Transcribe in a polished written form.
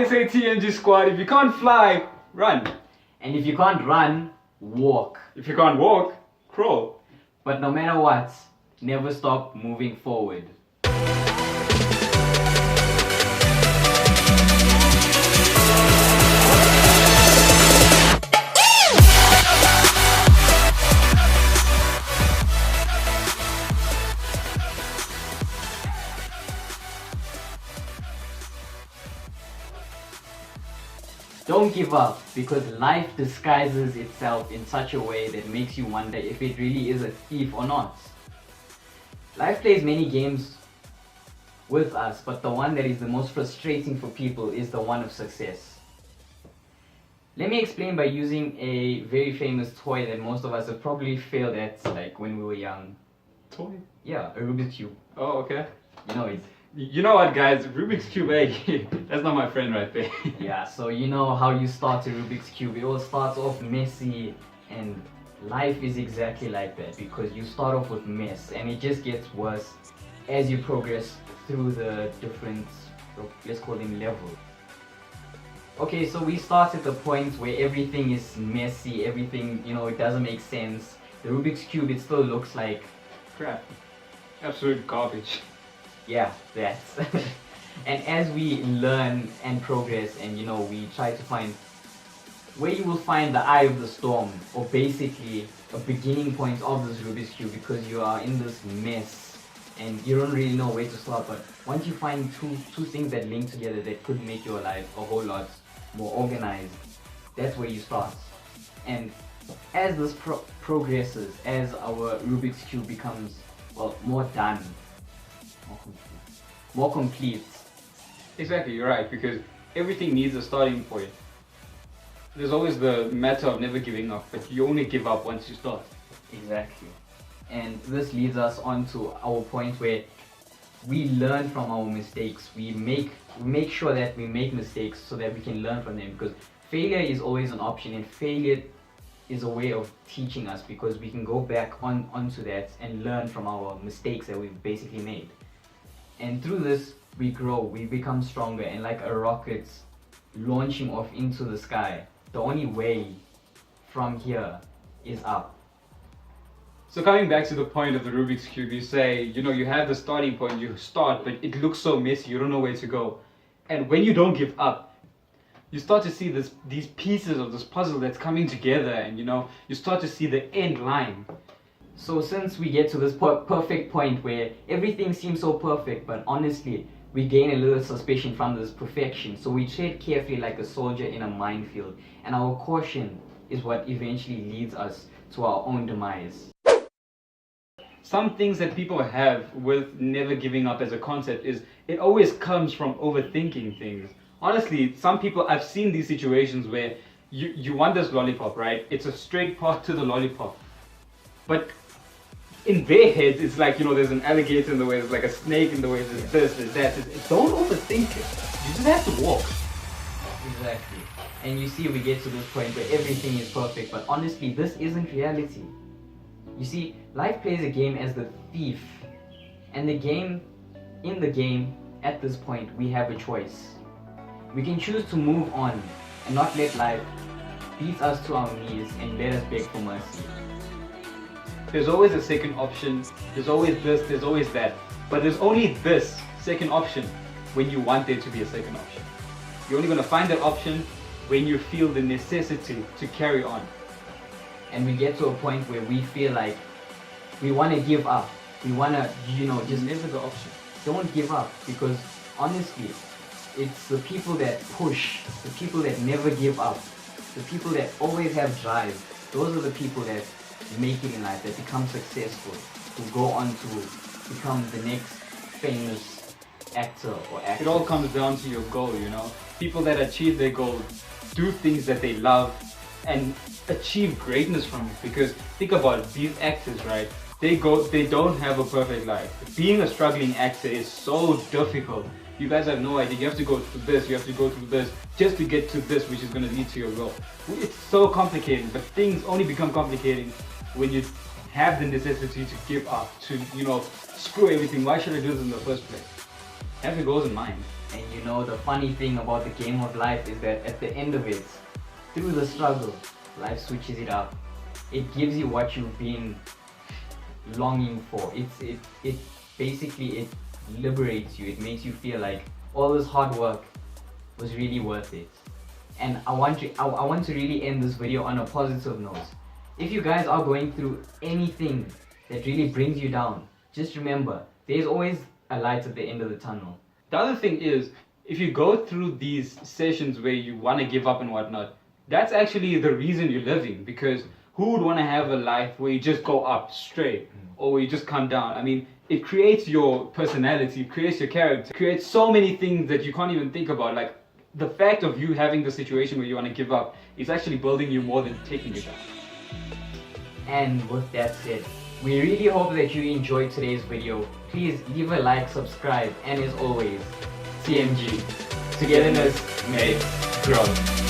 they say TNG squad, if you can't fly, run. And if you can't run, walk. If you can't walk, crawl. But no matter what, never stop moving forward. Don't give up, because life disguises itself in such a way that makes you wonder if it really is a thief or not. Life plays many games with us, but the one that is the most frustrating for people is the one of success. Let me explain by using a very famous toy that most of us have probably failed at, like when we were young. Toy? Yeah, a Rubik's Cube. Oh, okay. You know it. You know what, guys? Rubik's Cube, hey, that's not my friend right there. Yeah, so you know how you start a Rubik's Cube. It all starts off messy, and life is exactly like that, because you start off with mess and it just gets worse as you progress through the different, let's call them levels. Okay, so we start at the point where everything is messy, everything, you know, it doesn't make sense. The Rubik's Cube, it still looks like crap. Absolute garbage. Yeah, that. And as we learn and progress, and you know, we try to find where you will find the eye of the storm, or basically a beginning point of this Rubik's Cube, because you are in this mess and you don't really know where to start. But once you find two things that link together that could make your life a whole lot more organized, that's where you start. And as this progresses, as our Rubik's Cube becomes, well, more done, more complete. Exactly, you're right, because everything needs a starting point. There's always the matter of never giving up, but you only give up once you start. Exactly. And this leads us on to our point where we learn from our mistakes. We make sure that we make mistakes so that we can learn from them, because failure is always an option, and failure is a way of teaching us, because we can go back onto that and learn from our mistakes that we've basically made. And through this, we grow, we become stronger, and like a rocket launching off into the sky, the only way from here is up. So coming back to the point of the Rubik's Cube, you say, you know, you have the starting point, you start, but it looks so messy, you don't know where to go. And when you don't give up, you start to see these pieces of this puzzle that's coming together, and you know, you start to see the end line. So since we get to this perfect point where everything seems so perfect, but honestly, we gain a little suspicion from this perfection. So we tread carefully like a soldier in a minefield, and our caution is what eventually leads us to our own demise. Some things that people have with never giving up as a concept is it always comes from overthinking things. Honestly, some people, I've seen these situations where you want this lollipop, right? It's a straight path to the lollipop. But in their heads, it's like, you know, there's an alligator in the way, there's like a snake in the way, there's this, there's that. Don't overthink it. You just have to walk. Exactly. And you see, we get to this point where everything is perfect, but honestly, this isn't reality. You see, life plays a game as the thief. And in the game, at this point, we have a choice. We can choose to move on and not let life beat us to our knees and let us beg for mercy. There's always a second option, there's always this, there's always that. But there's only this second option when you want there to be a second option. You're only going to find that option when you feel the necessity to carry on. And we get to a point where we feel like we want to give up. We want to, you know, just never the option. Don't give up, because honestly, it's the people that push, the people that never give up, the people that always have drive. Those are the people that make it in life, that become successful, who go on to become the next famous actor or actress. It all comes down to your goal, you know. People that achieve their goal do things that they love and achieve greatness from it. Because think about it, these actors, right? They don't have a perfect life. Being a struggling actor is so difficult. You guys have no idea. You have to go through this, you have to go through this, just to get to this, which is going to lead to your goal. It's so complicated, but things only become complicated when you have the necessity to give up, to, you know, screw everything. Why should I do this in the first place? Have your goals in mind. And you know, the funny thing about the game of life is that at the end of it, through the struggle, life switches it up. It gives you what you've been longing for. It basically, it liberates you. It makes you feel like all this hard work was really worth it. And I want to really end this video on a positive note. If you guys are going through anything that really brings you down, just remember, there's always a light at the end of the tunnel. The other thing is, if you go through these sessions where you want to give up and whatnot, that's actually the reason you're living. Because who would want to have a life where you just go up straight or where you just come down? I mean, it creates your personality, it creates your character, it creates so many things that you can't even think about. Like, the fact of you having the situation where you want to give up is actually building you more than taking you down. And with that said, we really hope that you enjoyed today's video. Please leave a like, subscribe, and as always, TMG. Togetherness makes growth.